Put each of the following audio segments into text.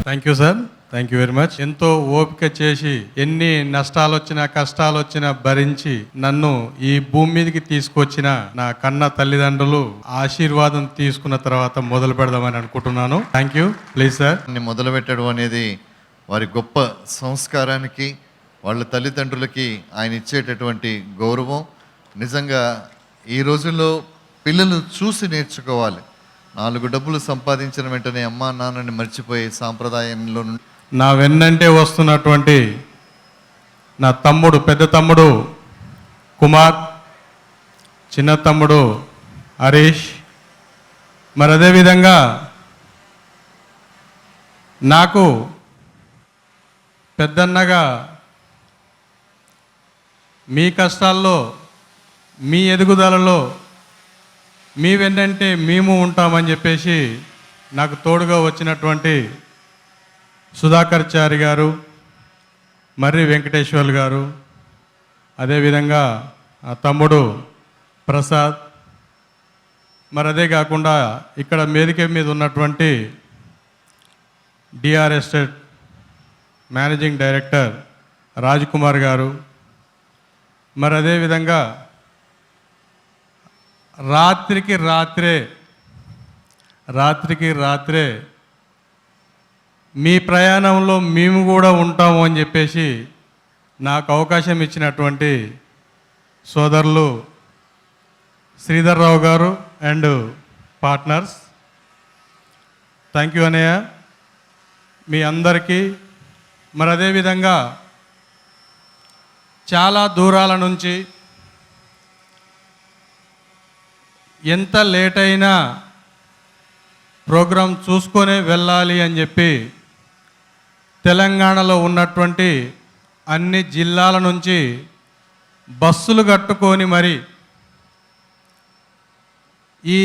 Thank you sir, thank you very much. ఎంతో ఓపిక చేసి ఎన్ని నష్టాలు వచ్చినా కష్టాలు వచ్చినా భరించి నన్ను ఈ భూమి మీదకి తీసుకొచ్చిన నా కన్న తల్లిదండ్రులు ఆశీర్వాదం తీసుకున్న తర్వాత మొదలు పెడదామని అనుకుంటున్నాను. Thank you. Please sir. మొదలు పెట్టడం అనేది వారి గొప్ప సంస్కారానికి, వాళ్ళ తల్లిదండ్రులకి ఆయన ఇచ్చేటటువంటి గౌరవం. నిజంగా ఈ రోజుల్లో పిల్లలు చూసి నేర్చుకోవాలి. 4 డబ్బులు సంపాదించిన వెంటనే అమ్మా నాన్నని మర్చిపోయే సాంప్రదాయంలో నా వెన్నంటే వస్తున్నటువంటి నా తమ్ముడు, పెద్ద తమ్ముడు కుమార్, చిన్న తమ్ముడు హరీష్, మరి అదేవిధంగా నాకు పెద్దన్నగా మీ కష్టాల్లో, మీ ఎదుగుదలలో మీ వెన్నంటే మేము ఉంటామని చెప్పేసి నాకు తోడుగా వచ్చినటువంటి సుధాకర్ చారి గారు, మర్రి వెంకటేశ్వర్లు గారు, అదేవిధంగా ఆ తమ్ముడు ప్రసాద్, మరి అదే కాకుండా ఇక్కడ వేదిక మీద ఉన్నటువంటి DR estate managing director Raj Kumar గారు, మరి అదేవిధంగా రాత్రికి రాత్రే మీ ప్రయాణంలో మేము కూడా ఉంటాము అని చెప్పేసి నాకు అవకాశం ఇచ్చినటువంటి సోదరులు శ్రీధర్ రావు గారు అండ్ పార్ట్నర్స్, థ్యాంక్ యూ అన్నయ్య మీ అందరికీ. మరి అదేవిధంగా చాలా దూరాల నుంచి ఎంత లేట్ అయినా ప్రోగ్రాం చూసుకొనే వెళ్ళాలి అని చెప్పి తెలంగాణలో ఉన్నటువంటి అన్ని జిల్లాల నుంచి బస్సులు కట్టుకొని మరి ఈ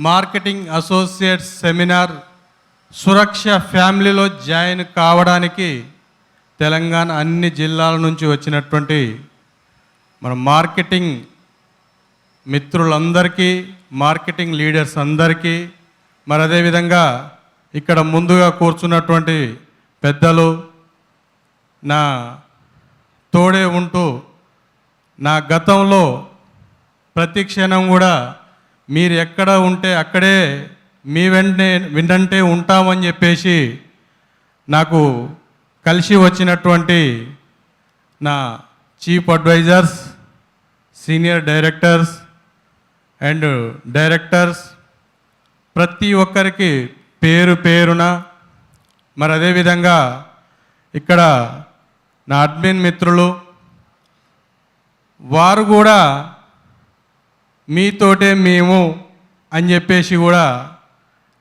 మార్కెటింగ్ అసోసియేట్స్ సెమినార్ సురక్ష ఫ్యామిలీలో జాయిన్ కావడానికి తెలంగాణ అన్ని జిల్లాల నుంచి వచ్చినటువంటి మన మార్కెటింగ్ మిత్రులందరికీ, మార్కెటింగ్ లీడర్స్ అందరికీ, మరి అదేవిధంగా ఇక్కడ ముందుగా కూర్చున్నటువంటి పెద్దలు, నా తోడే ఉంటూ నా గతంలో ప్రతి క్షణం కూడా మీరు ఎక్కడ ఉంటే అక్కడే మీ వెంటనే ఉంటామని చెప్పేసి నాకు కలిసి వచ్చినటువంటి నా chief advisers, senior directors and directors, ప్రతి ఒక్కరికి పేరు పేరున, మరి అదేవిధంగా ఇక్కడ నా అడ్మిన్ మిత్రులు, వారు కూడా మీతోటే మేము అని చెప్పేసి కూడా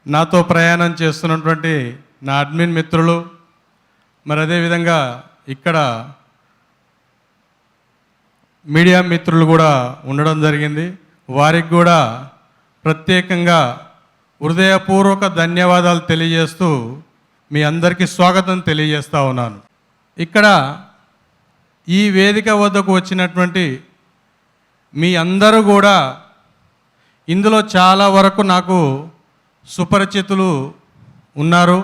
నాతో ప్రయాణం చేస్తున్నటువంటి నా అడ్మిన్ మిత్రులు, మరి అదేవిధంగా ఇక్కడ మీడియా మిత్రులు కూడా ఉండడం జరిగింది. వారికి కూడా ప్రత్యేకంగా హృదయపూర్వక ధన్యవాదాలు తెలియజేస్తూ మీ అందరికీ స్వాగతం తెలియజేస్తూ ఉన్నాను. ఇక్కడ ఈ వేదిక వద్దకు వచ్చినటువంటి మీ అందరూ కూడా ఇందులో చాలా వరకు నాకు సుపరిచితులు ఉన్నారు.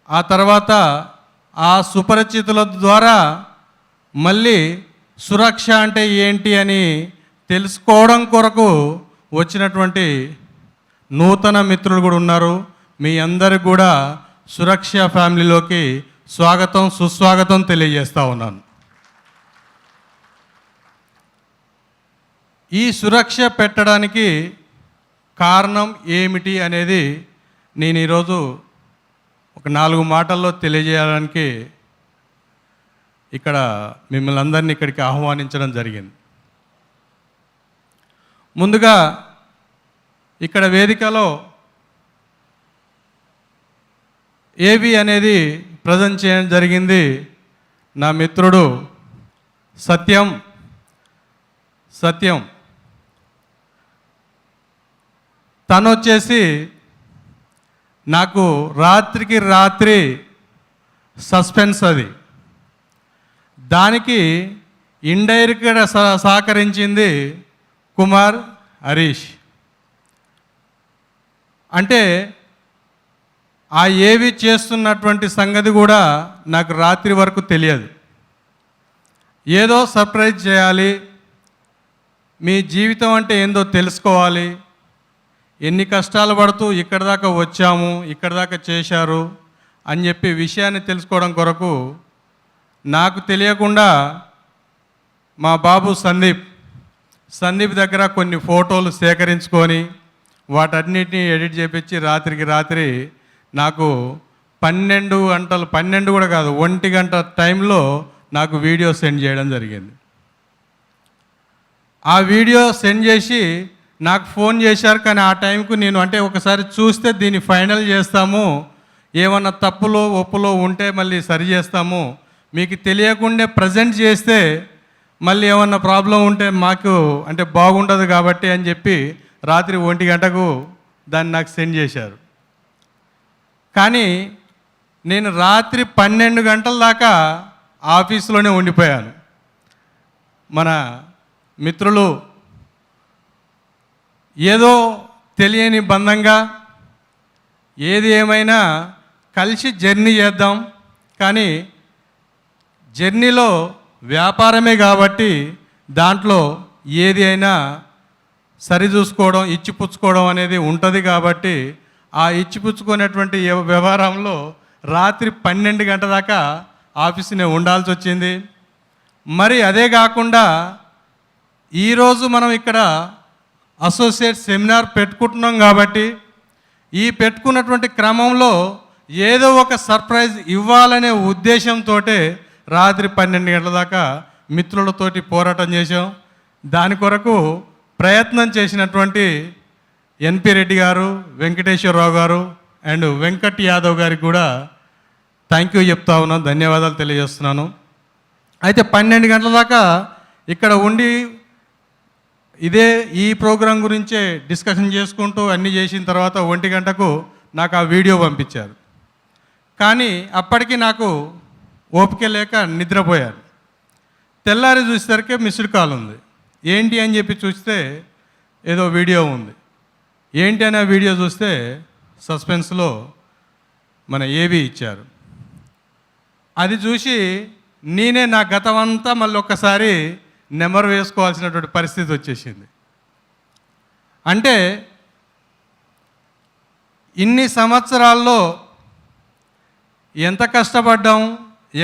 ఆ తర్వాత ఆ సుపరిచితుల ద్వారా మళ్ళీ సురక్ష అంటే ఏంటి అని తెలుసుకోవడం కొరకు వచ్చినటువంటి నూతన మిత్రులు కూడా ఉన్నారు. మీ అందరికి కూడా సురక్ష ఫ్యామిలీలోకి స్వాగతం, సుస్వాగతం తెలియజేస్తూ ఉన్నాను. ఈ సురక్ష పెట్టడానికి కారణం ఏమిటి అనేది నేను ఈరోజు ఒక 4 మాటల్లో తెలియజేయడానికి ఇక్కడ మిమ్మల్ని అందరినీ ఇక్కడికి ఆహ్వానించడం జరిగింది. ముందుగా ఇక్కడ వేదికలో ఏవి అనేది ప్రజెంట్ చేయడం జరిగింది నా మిత్రుడు సత్యం. తను వచ్చేసి నాకు రాత్రికి రాత్రి సస్పెన్స్ అది, దానికి ఇండైరెక్ట్గా సహకరించింది కుమార్, హరీష్. అంటే ఆ ఏవి చేస్తున్నటువంటి సంగతి కూడా నాకు రాత్రి వరకు తెలియదు. ఏదో సర్ప్రైజ్ చేయాలి, మీ జీవితం అంటే ఏందో తెలుసుకోవాలి, ఎన్ని కష్టాలు పడుతూ ఇక్కడి దాకా వచ్చాము, ఇక్కడి దాకా చేశారు అని చెప్పి విషయాన్ని తెలుసుకోవడం కొరకు నాకు తెలియకుండా మా బాబు సందీప్ దగ్గర కొన్ని ఫోటోలు సేకరించుకొని వాటన్నిటిని ఎడిట్ చేపించి రాత్రికి రాత్రి నాకు 12 కూడా కాదు, 1 గంట టైంలో నాకు వీడియో సెండ్ చేయడం జరిగింది. ఆ వీడియో సెండ్ చేసి నాకు ఫోన్ చేశారు. కానీ ఆ టైంకు నేను అంటే ఒకసారి చూస్తే దీన్ని ఫైనల్ చేస్తాము, ఏమన్నా తప్పులో ఒప్పులో ఉంటే మళ్ళీ సరి చేస్తాము, మీకు తెలియకుండా ప్రజెంట్ చేస్తే మళ్ళీ ఏమన్నా ప్రాబ్లం ఉంటే మాకు అంటే బాగుండదు కాబట్టి అని చెప్పి రాత్రి 1 గంటకు దాన్ని నాకు సెండ్ చేశారు. కానీ నేను రాత్రి 12 గంటల దాకా ఆఫీసులోనే ఉండిపోయాను. మన మిత్రులు ఏదో తెలియని బంధంగా ఏది ఏమైనా కలిసి జర్నీ చేద్దాం, కానీ జర్నీలో వ్యాపారమే కాబట్టి దాంట్లో ఏది అయినా సరిచూసుకోవడం ఇచ్చిపుచ్చుకోవడం అనేది ఉంటుంది. కాబట్టి ఆ ఇచ్చిపుచ్చుకునేటువంటి వ్యవహారంలో రాత్రి 12 గంటల దాకా ఆఫీసునే ఉండాల్సి వచ్చింది. మరి అదే కాకుండా ఈరోజు మనం ఇక్కడ అసోసియేట్ సెమినార్ పెట్టుకుంటున్నాం కాబట్టి ఈ పెట్టుకున్నటువంటి క్రమంలో ఏదో ఒక సర్ప్రైజ్ ఇవ్వాలనే ఉద్దేశంతో రాత్రి 12 గంటల దాకా మిత్రులతోటి పోరాటం చేశాం. దాని కొరకు ప్రయత్నం చేసినటువంటి ఎన్పి రెడ్డి గారు, వెంకటేశ్వరరావు గారు అండ్ వెంకట్ యాదవ్ గారికి కూడా థ్యాంక్ యూ చెప్తా ఉన్నాను, ధన్యవాదాలు తెలియజేస్తున్నాను. అయితే 12 గంటల దాకా ఇక్కడ ఉండి ఈ ప్రోగ్రాం గురించే డిస్కషన్ చేసుకుంటూ అన్నీ చేసిన తర్వాత 1 గంటకు నాకు ఆ వీడియో పంపించారు. కానీ అప్పటికి నాకు ఓపిక లేక నిద్రపోయాను. తెల్లారి చూసేసరికి మిస్డ్ కాల్ ఉంది. ఏంటి అని చెప్పి చూస్తే ఏదో వీడియో ఉంది. ఏంటి అనే వీడియో చూస్తే సస్పెన్స్లో మన ఏవి ఇచ్చారు. అది చూసి నేనే నా గతం అంతా మళ్ళీ ఒక్కసారి నెమరు వేసుకోవాల్సినటువంటి పరిస్థితి వచ్చేసింది. అంటే ఇన్ని సంవత్సరాల్లో ఎంత కష్టపడ్డాం,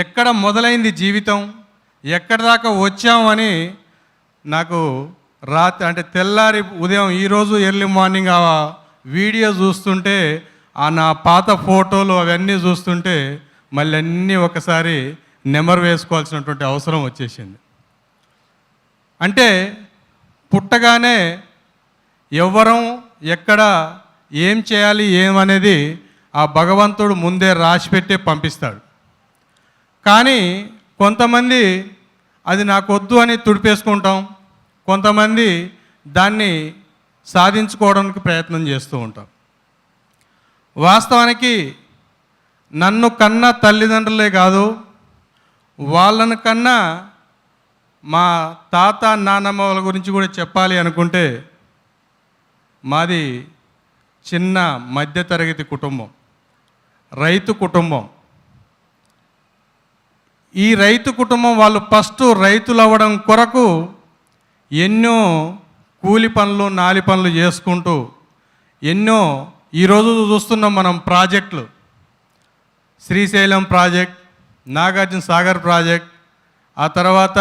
ఎక్కడ మొదలైంది జీవితం, ఎక్కడి దాకా వచ్చామని నాకు రాత్రి అంటే తెల్లారి ఉదయం ఈరోజు ఎర్లీ మార్నింగ్ ఆ వీడియో చూస్తుంటే ఆ నా పాత ఫోటోలు అవన్నీ చూస్తుంటే మళ్ళీ అన్నీ ఒకసారి నెమరు వేసుకోవాల్సినటువంటి అవసరం వచ్చేసింది. అంటే పుట్టగానే ఎవ్వరం ఎక్కడ ఏం చేయాలి ఏమనేది ఆ భగవంతుడు ముందే రాసిపెట్టే పంపిస్తాడు. కానీ కొంతమంది అది నాకొద్దు అని తుడిపేసుకుంటాం, కొంతమంది దాన్ని సాధించుకోవడానికి ప్రయత్నం చేస్తూ ఉంటాం. వాస్తవానికి నన్ను కన్న తల్లిదండ్రులే కాదు, వాళ్ళని కన్నా మా తాత నాన్నమ్మ వాళ్ళ గురించి కూడా చెప్పాలి అనుకుంటే మాది చిన్న మధ్యతరగతి కుటుంబం, రైతు కుటుంబం. ఈ రైతు కుటుంబం వాళ్ళు ఫస్ట్ రైతులు అవ్వడం కొరకు ఎన్నో కూలి పనులు నాలి పనులు చేసుకుంటూ ఎన్నో ఈరోజు చూస్తున్నాం మనం ప్రాజెక్టులు, శ్రీశైలం ప్రాజెక్ట్, నాగార్జున సాగర్ ప్రాజెక్ట్, ఆ తర్వాత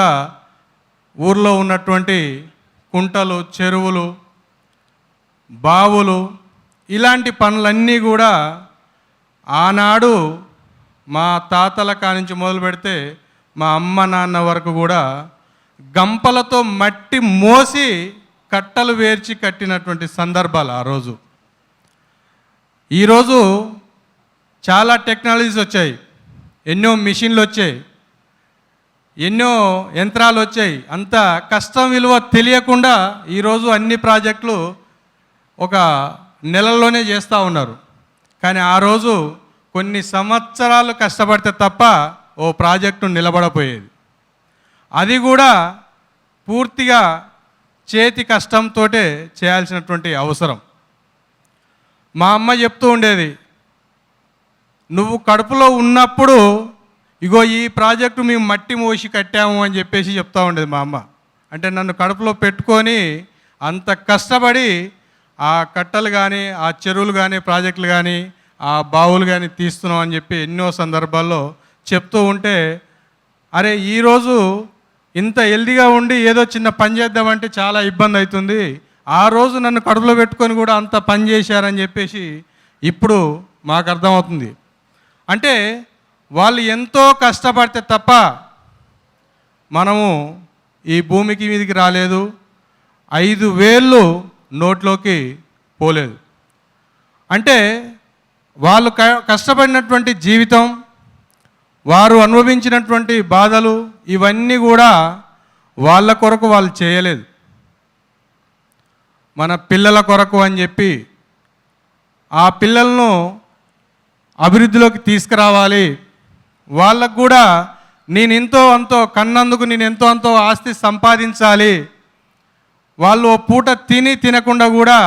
ఊర్లో ఉన్నటువంటి కుంటలు, చెరువులు, బావులు, ఇలాంటి పనులన్నీ కూడా ఆనాడు మా తాతల కానించి మొదలు పెడితే మా అమ్మ నాన్న వరకు కూడా గంపలతో మట్టి మోసి కట్టలు వేర్చి కట్టినటువంటి సందర్భాలు ఆ రోజు. ఈరోజు చాలా టెక్నాలజీస్ వచ్చాయి, ఎన్నో మిషన్లు వచ్చాయి, ఎన్నో యంత్రాలు వచ్చాయి. అంత కష్టం విలువ తెలియకుండా ఈరోజు అన్ని ప్రాజెక్టులు ఒక నెలల్లోనే చేస్తూ ఉన్నారు. కానీ ఆ రోజు కొన్ని సంవత్సరాలు కష్టపడితే తప్ప ఓ ప్రాజెక్టు నిలబడపోయేది. అది కూడా పూర్తిగా చేతి కష్టంతో చేయాల్సినటువంటి అవసరం. మా అమ్మ చెప్తూ ఉండేది, నువ్వు కడుపులో ఉన్నప్పుడు ఇగో ఈ ప్రాజెక్టు మేము మట్టి మోసి కట్టాము అని చెప్పేసి చెప్తా ఉండేది మా అమ్మ. అంటే నన్ను కడుపులో పెట్టుకొని అంత కష్టపడి ఆ కట్టలు కానీ ఆ చెరువులు కానీ ప్రాజెక్టులు కానీ ఆ బావులు కానీ తీస్తున్నాం అని చెప్పి ఎన్నో సందర్భాల్లో చెప్తూ ఉంటే, అరే ఈరోజు ఇంత హెల్దీగా ఉండి ఏదో చిన్న పని చేద్దామంటే చాలా ఇబ్బంది అవుతుంది, ఆ రోజు నన్ను కడుపులో పెట్టుకొని కూడా అంత పని చేశారని చెప్పేసి ఇప్పుడు మాకు అర్థమవుతుంది. అంటే వాళ్ళు ఎంతో కష్టపడితే తప్ప మనము ఈ భూమికి మీదకి రాలేదు, 5 వేళ్ళు నోట్లోకి పోలేదు. అంటే వాళ్ళు కష్టపడినటువంటి జీవితం, వారు అనుభవించినటువంటి బాధలు ఇవన్నీ కూడా వాళ్ళ కొరకు వాళ్ళు చేయలేదు, మన పిల్లల కొరకు అని చెప్పి ఆ పిల్లలను అభివృద్ధిలోకి తీసుకురావాలి. వాళ్ళకు కూడా నేను ఎంతో అంతో కన్నందుకు నేను ఎంతో అంతో ఆస్తి సంపాదించాలి. వాళ్ళు ఓ పూట తినకుండా కూడా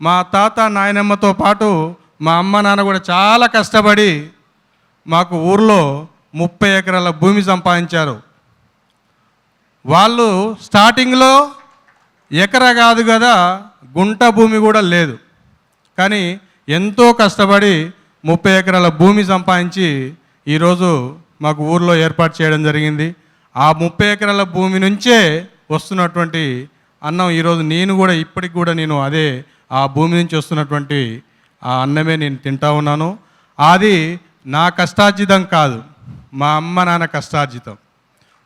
మా తాత నాయనమ్మతో పాటు మా అమ్మ నాన్న కూడా చాలా కష్టపడి మాకు ఊర్లో 30 ఎకరాల భూమి సంపాదించారు. వాళ్ళు స్టార్టింగ్లో ఎకరా కాదు కదా, గుంట భూమి కూడా లేదు, కానీ ఎంతో కష్టపడి 30 ఎకరాల భూమి సంపాదించి ఈరోజు మాకు ఊర్లో ఏర్పాటు చేయడం జరిగింది. ఆ 30 ఎకరాల భూమి నుంచే వస్తున్నటువంటి అన్నం ఈరోజు నేను కూడా ఇప్పటికి కూడా నేను అదే ఆ భూమి నుంచి వస్తున్నటువంటి ఆ అన్నమే నేను తింటా ఉన్నాను. అది నా కష్టార్జితం కాదు, మా అమ్మ నాన్న కష్టార్జితం.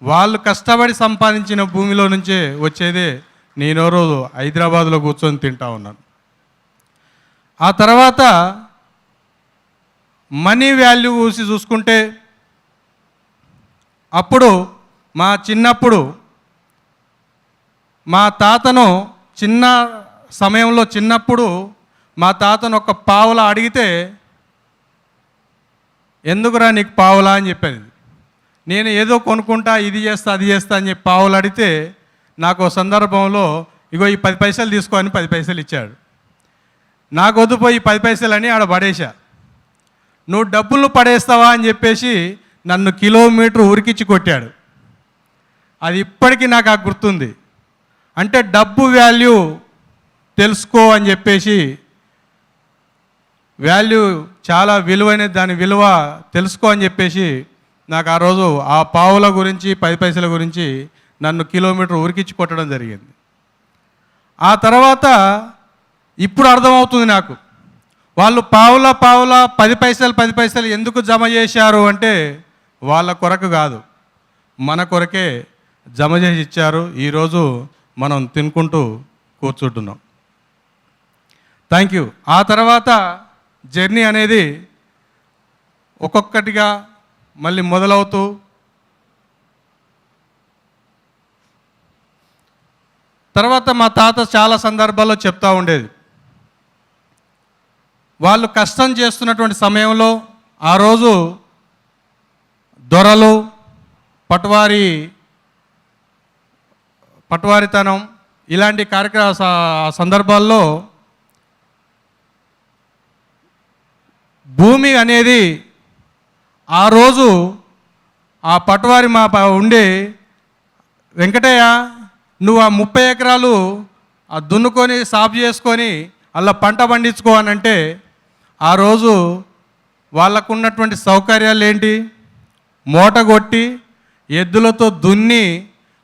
వాళ్ళు కష్టపడి సంపాదించిన భూమిలో నుంచే వచ్చేదే నేను రోజు హైదరాబాద్లో కూర్చొని తింటా ఉన్నాను. ఆ తర్వాత మనీ వాల్యూ చూసుకుంటే అప్పుడు మా చిన్నప్పుడు మా తాతను చిన్నప్పుడు మా తాతను ఒక పావులా అడిగితే, ఎందుకురా నీకు పావులా అని చెప్పాను. నేను ఏదో కొనుక్కుంటా, ఇది చేస్తా అది చేస్తా అని చెప్పి పావులు అడిగితే నాకు ఓ సందర్భంలో ఇగో ఈ 10 పైసలు తీసుకో అని 10 పైసలు ఇచ్చాడు. నాకు వద్దుపోయి 10 పైసలు ఆడ పడేశా. నువ్వు డబ్బులు పడేస్తావా అని చెప్పేసి నన్ను కిలోమీటర్ ఉరికిచ్చి కొట్టాడు. అది ఇప్పటికీ నాకు ఆ గుర్తుంది. అంటే డబ్బు వాల్యూ తెలుసుకో అని చెప్పేసి, వాల్యూ చాలా విలువైన దాని విలువ తెలుసుకో అని చెప్పేసి నాకు ఆ రోజు ఆ పావుల గురించి 10 పైసల గురించి నన్ను కిలోమీటర్ ఉరికిచ్చి కొట్టడం జరిగింది. ఆ తర్వాత ఇప్పుడు అర్థమవుతుంది నాకు, వాళ్ళు పావుల 10 పైసలు ఎందుకు జమ చేశారు అంటే వాళ్ళ కొరకు కాదు, మన కొరకే జమ చేసి ఇచ్చారు. ఈరోజు మనం తినుకుంటూ కూర్చుంటున్నాం. Thank you. ఆ తర్వాత జర్నీ అనేది ఒక్కొక్కటిగా మళ్ళీ మొదలవుతూ తర్వాత మా తాత చాలా సందర్భాల్లో చెప్తూ ఉండేది, వాళ్ళు కష్టం చేస్తున్నటువంటి సమయంలో ఆ రోజు దొరలు పట్వారితనం ఇలాంటి కార్యక్రమ సందర్భాల్లో భూమి అనేది ఆ రోజు ఆ పట్వారి మా ఉండి, వెంకటయ్య నువ్వు ఆ 30 ఎకరాలు దున్నుకొని సాగు చేసుకొని అలా పంట పండించుకో అని అంటే, ఆ రోజు వాళ్ళకు ఉన్నటువంటి సౌకర్యాలు ఏంటి, మూట కొట్టి ఎద్దులతో దున్ని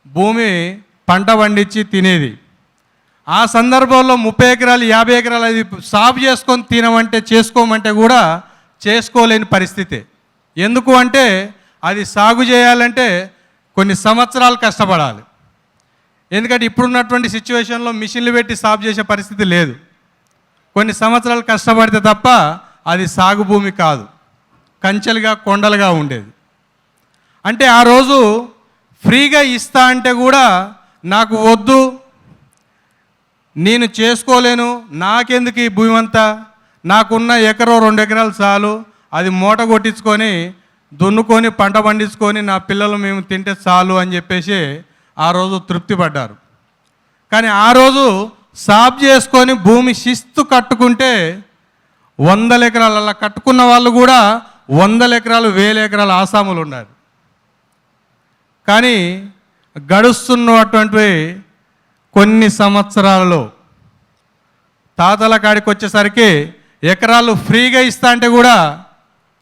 భూమి పంట పండించి తినేది. ఆ సందర్భంలో 30 ఎకరాలు 50 ఎకరాలు అది సాగు చేసుకొని చేసుకోమంటే కూడా చేసుకోలేని పరిస్థితి. ఎందుకు అంటే అది సాగు చేయాలంటే కొన్ని సంవత్సరాలు కష్టపడాలి. ఎందుకంటే ఇప్పుడున్నటువంటి సిచ్యువేషన్లో మిషన్లు పెట్టి సాగు చేసే పరిస్థితి లేదు. కొన్ని సంవత్సరాలు కష్టపడితే తప్ప అది సాగు భూమి కాదు, కంచెలుగా కొండలుగా ఉండేది. అంటే ఆ రోజు ఫ్రీగా ఇస్తా అంటే కూడా నాకు వద్దు, నేను చేసుకోలేను, నాకెందుకు ఈ భూమి అంతా, నాకున్న 1-2 ఎకరాలు చాలు, అది మూట కొట్టించుకొని దున్నుకొని పంట పండించుకొని నా పిల్లలు మేము తింటే చాలు అని చెప్పేసి ఆ రోజు తృప్తి పడ్డారు. కానీ ఆ రోజు సాగు చేసుకొని భూమి శిస్తు కట్టుకుంటే 100 ఎకరాలు అలా కట్టుకున్న వాళ్ళు కూడా వందల ఎకరాలు 1000 ఎకరాల ఆసాములు ఉన్నారు. కానీ గడుస్తున్నటువంటి కొన్ని సంవత్సరాలలో తాతల కాడికి వచ్చేసరికి ఎకరాలు ఫ్రీగా ఇస్తా అంటే కూడా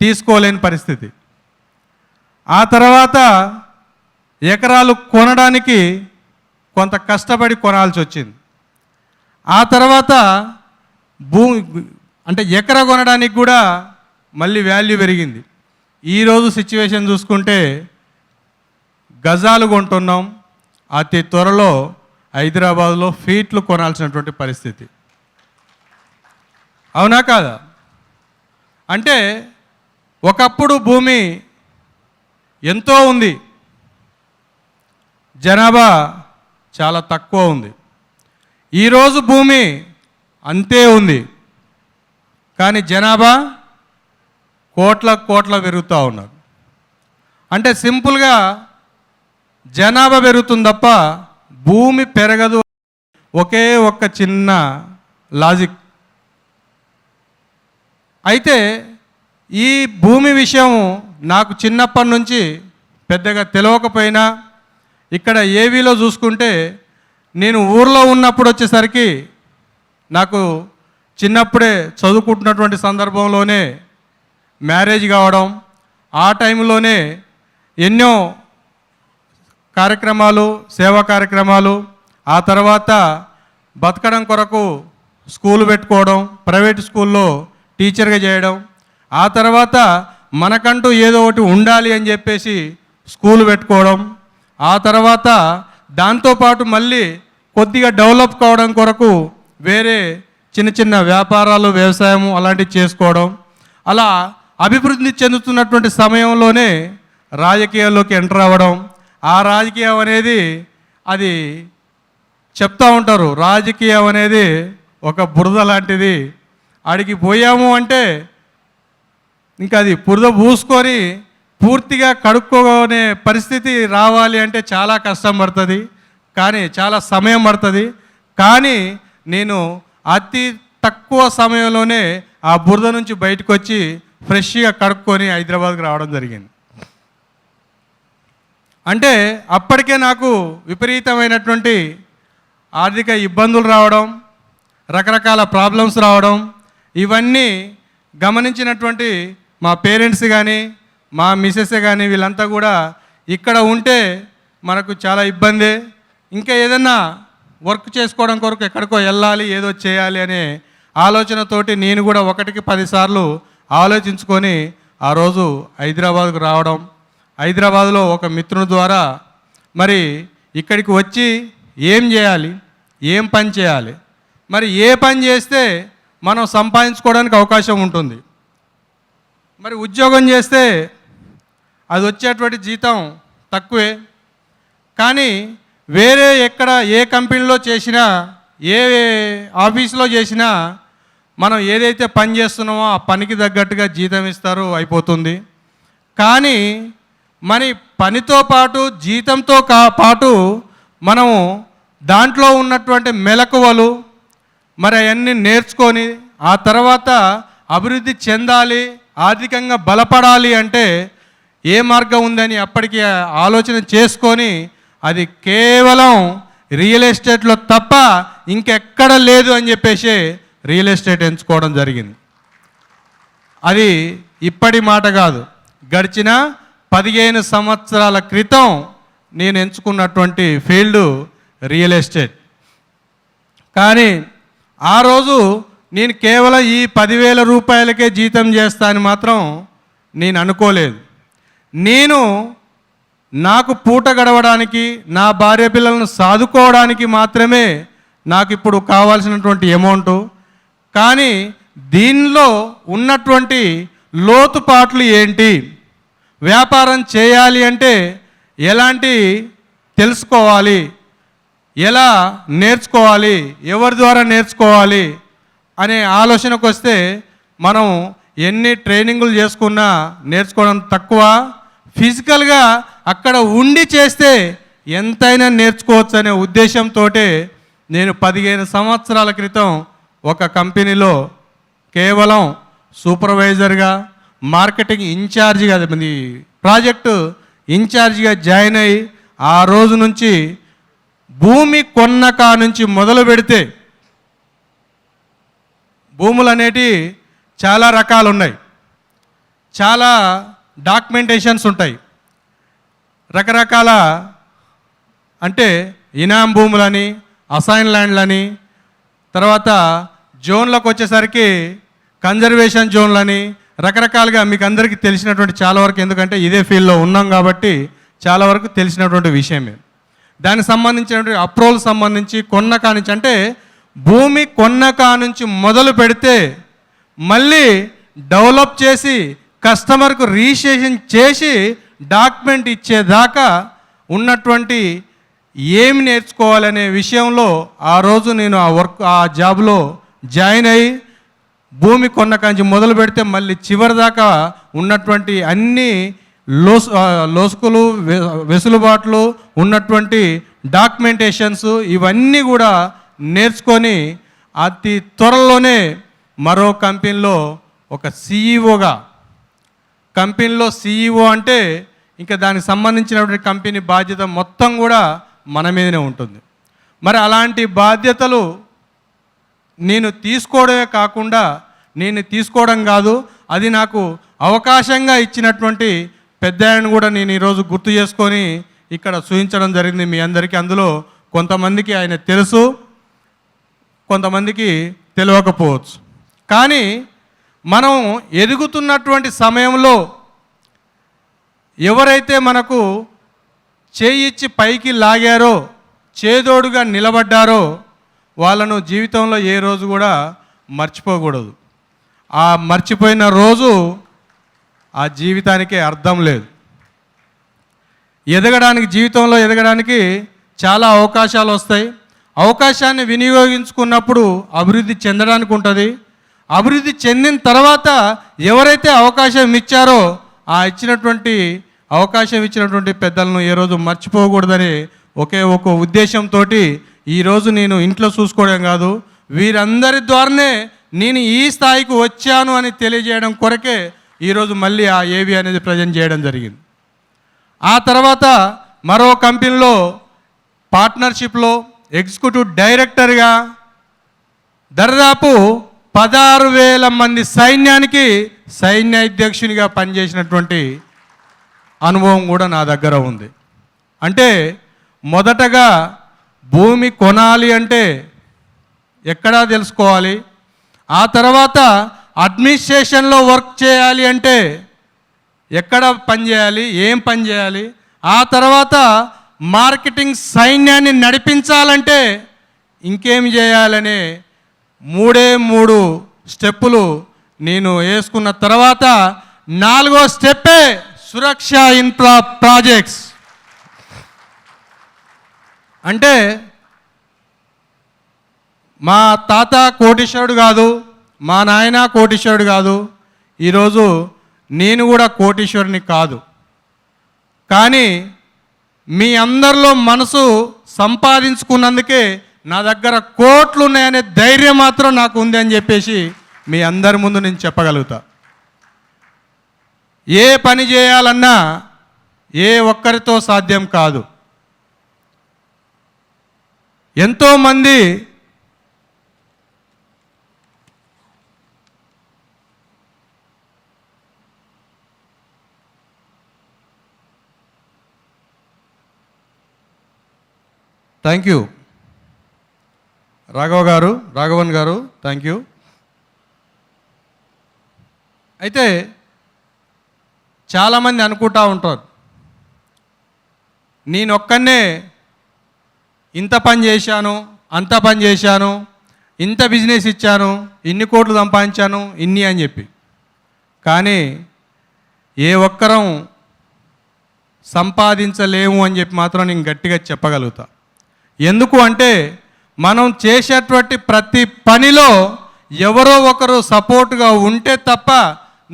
తీసుకోలేని పరిస్థితి. ఆ తర్వాత ఎకరాలు కొనడానికి కొంత కష్టపడి కొనాల్సి వచ్చింది. ఆ తర్వాత అంటే ఎకరా కొనడానికి కూడా మళ్ళీ వాల్యూ పెరిగింది. ఈరోజు సిచ్యువేషన్ చూసుకుంటే గజాలు కొంటున్నాం. అతి త్వరలో హైదరాబాద్లో ఫీట్లు కొనాల్సినటువంటి పరిస్థితి. అవునా కాదా? అంటే ఒకప్పుడు భూమి ఎంతో ఉంది, జనాభా చాలా తక్కువ ఉంది. ఈరోజు భూమి అంతే ఉంది, కానీ జనాభా కోట్ల పెరుగుతూ ఉన్నారు. అంటే సింపుల్గా జనాభా పెరుగుతుంది తప్ప భూమి పెరగదు. ఒకే ఒక్క చిన్న లాజిక్. అయితే ఈ భూమి విషయం నాకు చిన్నప్పటి నుంచి పెద్దగా తెలియకపోయినా, ఇక్కడ ఏవీలో చూసుకుంటే నేను ఊర్లో ఉన్నప్పుడు వచ్చేసరికి నాకు చిన్నప్పుడే చదువుకుంటున్నటువంటి సందర్భంలోనే మ్యారేజ్ కావడం, ఆ టైంలోనే ఎన్నో కార్యక్రమాలు, సేవా కార్యక్రమాలు, ఆ తర్వాత బతకడం కొరకు స్కూల్ పెట్టుకోవడం, ప్రైవేట్ స్కూల్లో టీచర్గా చేయడం, ఆ తర్వాత మనకంటూ ఏదో ఒకటి ఉండాలి అని చెప్పేసి స్కూల్ పెట్టుకోవడం, ఆ తర్వాత దాంతోపాటు మళ్ళీ కొద్దిగా డెవలప్ కావడం కొరకు వేరే చిన్న వ్యాపారాలు, వ్యవసాయము అలాంటివి చేసుకోవడం, అలా అభివృద్ధి చెందుతున్నటువంటి సమయంలోనే రాజకీయాల్లోకి ఎంటర్ అవ్వడం. ఆ రాజకీయం అనేది అది చెప్తూ ఉంటారు, రాజకీయం అనేది ఒక బురద లాంటిది. ఆడికి పోయాము అంటే ఇంకా అది బురద పూసుకొని పూర్తిగా కడుక్కోనే పరిస్థితి రావాలి అంటే చాలా కష్టం పడుతుంది, కానీ చాలా సమయం పడుతుంది. కానీ నేను అతి తక్కువ సమయంలోనే ఆ బురద నుంచి బయటకు వచ్చి ఫ్రెష్గా కడుక్కొని హైదరాబాద్కి రావడం జరిగింది. అంటే అప్పటికే నాకు విపరీతమైనటువంటి ఆర్థిక ఇబ్బందులు రావడం, రకరకాల ప్రాబ్లమ్స్ రావడం, ఇవన్నీ గమనించినటువంటి మా పేరెంట్స్ కానీ మా మిసెస్ కానీ వీళ్ళంతా కూడా ఇక్కడ ఉంటే మనకు చాలా ఇబ్బంది, ఇంకా ఏదన్నా వర్క్ చేసుకోవడం కొరకు ఎక్కడికో వెళ్ళాలి, ఏదో చేయాలి అనే ఆలోచనతోటి నేను కూడా 1కి 10 సార్లు ఆలోచించుకొని ఆ రోజు హైదరాబాద్కు రావడం. హైదరాబాద్లో ఒక మిత్రుని ద్వారా మరి ఇక్కడికి వచ్చి ఏం చేయాలి, ఏం పని చేయాలి, మరి ఏ పని చేస్తే మనం సంపాదించుకోవడానికి అవకాశం ఉంటుంది. మరి ఉద్యోగం చేస్తే అది వచ్చేటువంటి జీతం తక్కువే, కానీ వేరే ఎక్కడ ఏ కంపెనీలో చేసినా, ఏ ఆఫీస్లో చేసినా మనం ఏదైతే పని చేస్తున్నామో ఆ పనికి తగ్గట్టుగా జీతం ఇస్తారు, అయిపోతుంది. కానీ మన పనితో పాటు జీతంతో పాటు మనము దాంట్లో ఉన్నటువంటి మెలకువలు మరి అవన్నీ నేర్చుకొని ఆ తర్వాత అభివృద్ధి చెందాలి, ఆర్థికంగా బలపడాలి అంటే ఏ మార్గం ఉందని అప్పటికి ఆలోచన చేసుకొని అది కేవలం రియల్ ఎస్టేట్లో తప్ప ఇంకెక్కడ లేదు అని చెప్పేసి రియల్ ఎస్టేట్ ఎంచుకోవడం జరిగింది. అది ఇప్పటి మాట కాదు, గడిచిన 15 సంవత్సరాల క్రితం నేను ఎంచుకున్నటువంటి ఫీల్డు రియల్ ఎస్టేట్. కానీ ఆ రోజు నేను కేవలం ఈ 10,000 రూపాయలకే జీతం చేస్తా అని మాత్రం నేను అనుకోలేదు. నేను నాకు పూట గడవడానికి, నా భార్య పిల్లలను సాదుకోవడానికి మాత్రమే నాకు ఇప్పుడు కావాల్సినటువంటి అమౌంటు. కానీ దీనిలో ఉన్నటువంటి లోతుపాట్లు ఏంటి, వ్యాపారం చేయాలి అంటే ఎలాంటి తెలుసుకోవాలి, ఎలా నేర్చుకోవాలి, ఎవరి ద్వారా నేర్చుకోవాలి అనే ఆలోచనకు వస్తే మనం ఎన్ని ట్రైనింగులు చేసుకున్నా నేర్చుకోవడం తక్కువ. ఫిజికల్గా అక్కడ ఉండి చేస్తే ఎంతైనా నేర్చుకోవచ్చు అనే ఉద్దేశంతో నేను 15 సంవత్సరాల క్రితం ఒక కంపెనీలో కేవలం సూపర్వైజర్గా, మార్కెటింగ్ ఇన్ఛార్జిగా అది ప్రాజెక్టు ఇన్ఛార్జిగా జాయిన్ అయ్యి ఆ రోజు నుంచి భూమి కొన్నక నుంచి మొదలు పెడితే భూములు అనేటివి చాలా రకాలు ఉన్నాయి, చాలా డాక్యుమెంటేషన్స్ ఉంటాయి, రకరకాల అంటే ఇనాం భూములని, అసైన్ ల్యాండ్లని, తర్వాత జోన్లకు వచ్చేసరికి కన్జర్వేషన్ జోన్లని, రకరకాలుగా మీకు అందరికీ తెలిసినటువంటి చాలా వరకు, ఎందుకంటే ఇదే ఫీల్డ్లో ఉన్నాం కాబట్టి చాలా వరకు తెలిసినటువంటి విషయమే. దానికి సంబంధించినటువంటి అప్రూవల్ సంబంధించి కొన్నకా నుంచి, అంటే భూమి కొన్నకా నుంచి మొదలు పెడితే మళ్ళీ డెవలప్ చేసి కస్టమర్కు రిజిస్ట్రేషన్ చేసి డాక్యుమెంట్ ఇచ్చేదాకా ఉన్నటువంటి ఏమి నేర్చుకోవాలనే విషయంలో ఆ రోజు నేను ఆ జాబ్లో జాయిన్ అయ్యి భూమి కొన్నకాంచి మొదలు పెడితే మళ్ళీ చివరి దాకా ఉన్నటువంటి అన్ని లోసుకులు వెసులుబాట్లు ఉన్నటువంటి డాక్యుమెంటేషన్స్ ఇవన్నీ కూడా నేర్చుకొని అతి త్వరలోనే మరో కంపెనీలో ఒక సిఈఓగా, కంపెనీలో సిఈఓ అంటే ఇంకా దానికి సంబంధించినటువంటి కంపెనీ బాధ్యత మొత్తం కూడా మన మీదనే ఉంటుంది. మరి అలాంటి బాధ్యతలు నేను తీసుకోవడమే కాకుండా, నేను తీసుకోవడం కాదు, అది నాకు అవకాశంగా ఇచ్చినటువంటి పెద్ద ఆయన కూడా నేను ఈరోజు గుర్తు చేసుకొని ఇక్కడ చూపించడం జరిగింది మీ అందరికీ. అందులో కొంతమందికి ఆయన తెలుసు, కొంతమందికి తెలియకపోవచ్చు. కానీ మనం ఎదుగుతున్నటువంటి సమయంలో ఎవరైతే మనకు చేయిచ్చి పైకి లాగారో, చేదోడుగా నిలబడ్డారో వాళ్ళను జీవితంలో ఏ రోజు కూడా మర్చిపోకూడదు. ఆ మర్చిపోయిన రోజు ఆ జీవితానికే అర్థం లేదు. జీవితంలో ఎదగడానికి చాలా అవకాశాలు వస్తాయి. అవకాశాన్ని వినియోగించుకున్నప్పుడు అభివృద్ధి చెందడానికి ఉంటుంది. అభివృద్ధి చెందిన తర్వాత ఎవరైతే అవకాశం ఇచ్చారో ఆ అవకాశం ఇచ్చినటువంటి పెద్దలను ఏ రోజు మర్చిపోకూడదని ఒక ఉద్దేశంతో ఈరోజు నేను ఇంట్లో చూసుకోవడం కాదు, వీరందరి ద్వారానే నేను ఈ స్థాయికి వచ్చాను అని తెలియజేయడం కొరకే ఈరోజు మళ్ళీ ఆ ఏవి అనేది ప్రజెంట్ చేయడం జరిగింది. ఆ తర్వాత మరో కంపెనీలో పార్ట్నర్షిప్లో ఎగ్జిక్యూటివ్ డైరెక్టర్గా దాదాపు 16,000 మంది సైన్యానికి సైన్యాధ్యక్షునిగా పనిచేసినటువంటి అనుభవం కూడా నా దగ్గర ఉంది. అంటే మొదటగా భూమి కొనాలి అంటే ఎక్కడా తెలుసుకోవాలి, ఆ తర్వాత అడ్మినిస్ట్రేషన్లో వర్క్ చేయాలి అంటే ఎక్కడ పని చేయాలి, ఏం పని చేయాలి, ఆ తర్వాత మార్కెటింగ్ సైన్యాన్ని నడిపించాలంటే ఇంకేమి చేయాలనే 3 స్టెప్పులు నేను వేసుకున్న తర్వాత 4వ స్టెప్పే సురక్ష ఇన్ఫ్రా ప్రాజెక్ట్స్. అంటే మా తాత కోటీశ్వరుడు కాదు, మా నాయన కోటీశ్వరుడు కాదు, ఈరోజు నేను కూడా కోటీశ్వరుని కాదు, కానీ మీ అందరిలో మనసు సంపాదించుకున్నందుకే నా దగ్గర కోట్లు ఉన్నాయనే ధైర్యం మాత్రం నాకు ఉంది అని చెప్పేసి మీ అందరి ముందు నేను చెప్పగలుగుతా. ఏ పని చేయాలన్నా ఏ ఒక్కరితో సాధ్యం కాదు. ఎంతోమంది థ్యాంక్ యూ రాఘవన్ గారు థ్యాంక్ యూ. అయితే చాలామంది అనుకుంటా ఉంటారు, నేనొక్కనే ఇంత పని చేశాను, అంత పని చేశాను, ఇంత బిజినెస్ ఇచ్చాను, ఇన్ని కోట్లు సంపాదించాను, ఇన్ని అని చెప్పి. కానీ ఏ ఒక్కరం సంపాదించలేము అని చెప్పి మాత్రం నేను గట్టిగా చెప్పగలుగుతా. ఎందుకు అంటే మనం చేసేటువంటి ప్రతి పనిలో ఎవరో ఒకరు సపోర్ట్గా ఉంటే తప్ప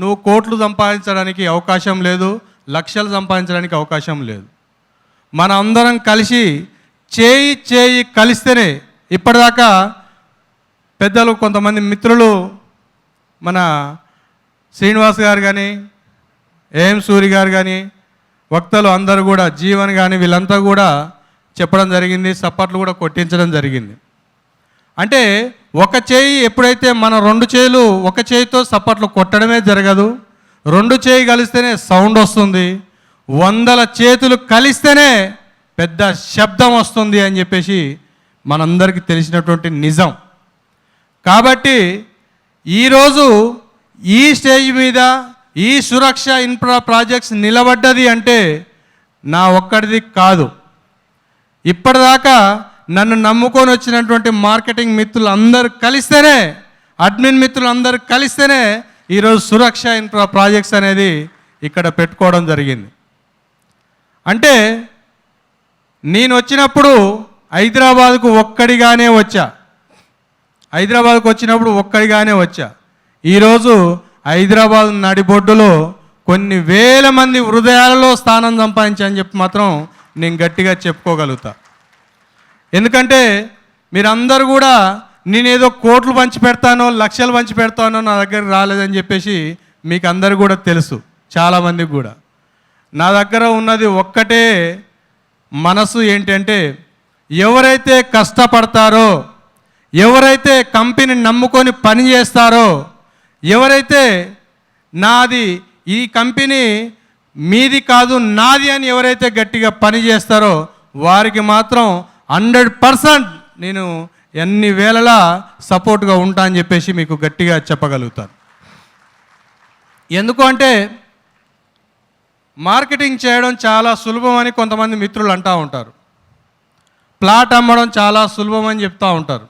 నువ్వు కోట్లు సంపాదించడానికి అవకాశం లేదు, లక్షలు సంపాదించడానికి అవకాశం లేదు. మన అందరం కలిసి చేయి కలిస్తేనే. ఇప్పటిదాకా పెద్దలు కొంతమంది మిత్రులు మన శ్రీనివాస్ గారు కానీ, ఏఎం సూరి గారు కానీ, వక్తలు అందరూ కూడా, జీవన్ కానీ, వీళ్ళంతా కూడా చెప్పడం జరిగింది, సపోర్ట్లు కూడా కొట్టించడం జరిగింది. అంటే ఒక చేయి ఎప్పుడైతే మన 2 చేతులు ఒక చేయితో సపోర్ట్లు కొట్టడమే జరగదు, 2 చేయి కలిస్తేనే సౌండ్ వస్తుంది, 100 చేతులు కలిస్తేనే పెద్ద శబ్దం వస్తుంది అని చెప్పేసి మనందరికీ తెలిసినటువంటి నిజం. కాబట్టి ఈరోజు ఈ స్టేజ్ మీద ఈ సురక్ష ఇన్ఫ్రా ప్రాజెక్ట్స్ నిలబడ్డది అంటే నా ఒక్కడిది కాదు. ఇప్పటిదాకా నన్ను నమ్ముకొని వచ్చినటువంటి మార్కెటింగ్ మిత్రులు అందరూ కలిస్తేనే, అడ్మిన్ మిత్రులు అందరూ కలిస్తేనే ఈరోజు సురక్ష ఇన్ఫ్రా ప్రాజెక్ట్స్ అనేది ఇక్కడ పెట్టుకోవడం జరిగింది. అంటే నేను వచ్చినప్పుడు హైదరాబాద్కు ఒక్కడిగానే వచ్చా, హైదరాబాద్కు వచ్చినప్పుడు ఒక్కడిగానే వచ్చా. ఈరోజు హైదరాబాద్ నడిబొడ్డులో కొన్ని వేల మంది హృదయాలలో స్థానం సంపాదించని చెప్పి మాత్రం నేను గట్టిగా చెప్పుకోగలుగుతా. ఎందుకంటే మీరందరూ కూడా నేనేదో కోట్లు పంచి పెడతానో లక్షలు పంచి పెడతానో నా దగ్గరికి రాలేదని చెప్పేసి మీకు అందరు కూడా తెలుసు. చాలామందికి కూడా నా దగ్గర ఉన్నది ఒక్కటే మనసు, ఏంటంటే ఎవరైతే కష్టపడతారో, ఎవరైతే కంపెనీని నమ్ముకొని పని చేస్తారో, ఎవరైతే నాది ఈ కంపెనీ మీది కాదు నాది అని ఎవరైతే గట్టిగా పని చేస్తారో వారికి మాత్రం 100% నేను ఎన్ని వేళలా సపోర్ట్గా ఉంటా అని చెప్పేసి మీకు గట్టిగా చెప్పగలుగుతాను. ఎందుకు అంటే మార్కెటింగ్ చేయడం చాలా సులభం అని కొంతమంది మిత్రులు అంటూ ఉంటారు, ప్లాట్ అమ్మడం చాలా సులభం అని చెప్తూ ఉంటారు.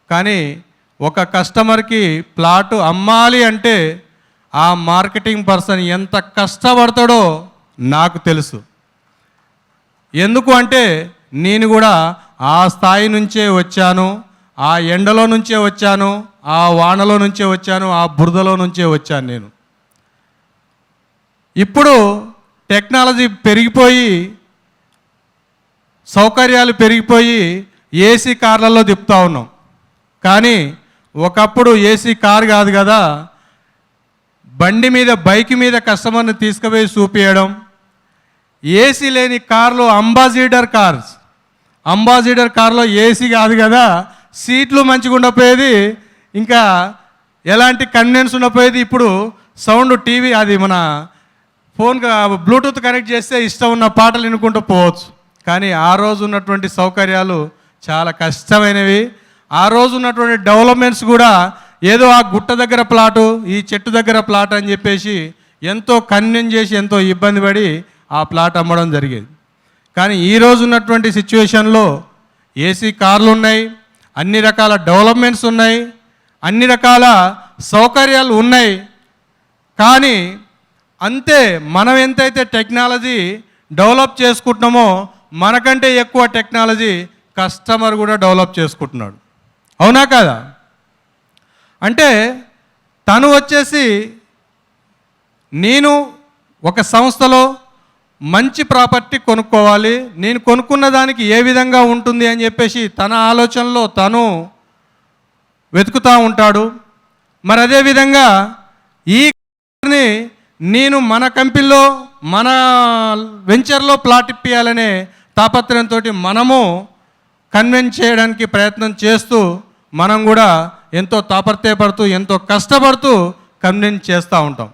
కానీ ఒక కస్టమర్కి ప్లాటు అమ్మాలి అంటే ఆ మార్కెటింగ్ పర్సన్ ఎంత కష్టపడతాడో నాకు తెలుసు. ఎందుకు అంటే నేను కూడా ఆ స్థాయి నుంచే వచ్చాను, ఆ ఎండలో నుంచే వచ్చాను, ఆ వానలో నుంచే వచ్చాను, ఆ బురదలో నుంచే వచ్చాను నేను. ఇప్పుడు టెక్నాలజీ పెరిగిపోయి, సౌకర్యాలు పెరిగిపోయి ఏసీ కార్లలో తిప్పుతూ ఉన్నాం. కానీ ఒకప్పుడు ఏసీ కార్ కాదు కదా, బండి మీద బైక్ మీద కస్టమర్ని తీసుకుపోయి చూపించడం. ఏసీ లేని కార్లు అంబాసిడర్ కార్లో ఏసీ కాదు కదా, సీట్లు మంచిగా ఉండపోయేది, ఇంకా ఎలాంటి కన్వీనియన్స్ ఉండపోయేది. ఇప్పుడు సౌండ్ టీవీ, అది మన ఫోన్ బ్లూటూత్ కనెక్ట్ చేస్తే ఇష్టం ఉన్న పాటలు వినుకుంటూ పోవచ్చు. కానీ ఆ రోజు ఉన్నటువంటి సౌకర్యాలు చాలా కష్టమైనవి. ఆ రోజు ఉన్నటువంటి డెవలప్మెంట్స్ కూడా ఏదో ఆ గుట్ట దగ్గర ప్లాటు, ఈ చెట్టు దగ్గర ప్లాట్ అని చెప్పేసి ఎంతో కన్వీన్ చేసి ఎంతో ఇబ్బంది పడి ఆ ప్లాట్ అమ్మడం జరిగేది. కానీ ఈరోజు ఉన్నటువంటి సిచ్యువేషన్లో ఏసీ కార్లు ఉన్నాయి, అన్ని రకాల డెవలప్మెంట్స్ ఉన్నాయి, అన్ని రకాల సౌకర్యాలు ఉన్నాయి. కానీ అంతే, మనం ఎంతైతే టెక్నాలజీ డెవలప్ చేసుకుంటున్నామో మనకంటే ఎక్కువ టెక్నాలజీ కస్టమర్ కూడా డెవలప్ చేసుకుంటున్నాడు. అవునా కాదా? అంటే తను వచ్చేసి నేను ఒక సంస్థలో మంచి ప్రాపర్టీ కొనుక్కోవాలి, నేను కొనుక్కున్న దానికి ఏ విధంగా ఉంటుంది అని చెప్పేసి తన ఆలోచనలో తను వెతుకుతూ ఉంటాడు. మరి అదేవిధంగా ఈ నేను మన కంపెనీలో మన వెంచర్లో ప్లాట్ ఇప్పియాలనే తాపత్రయంతో మనము కన్విన్స్ చేయడానికి ప్రయత్నం చేస్తూ మనం కూడా ఎంతో తాపత్రయపడుతూ ఎంతో కష్టపడుతూ కన్విన్స్ చేస్తూ ఉంటాం.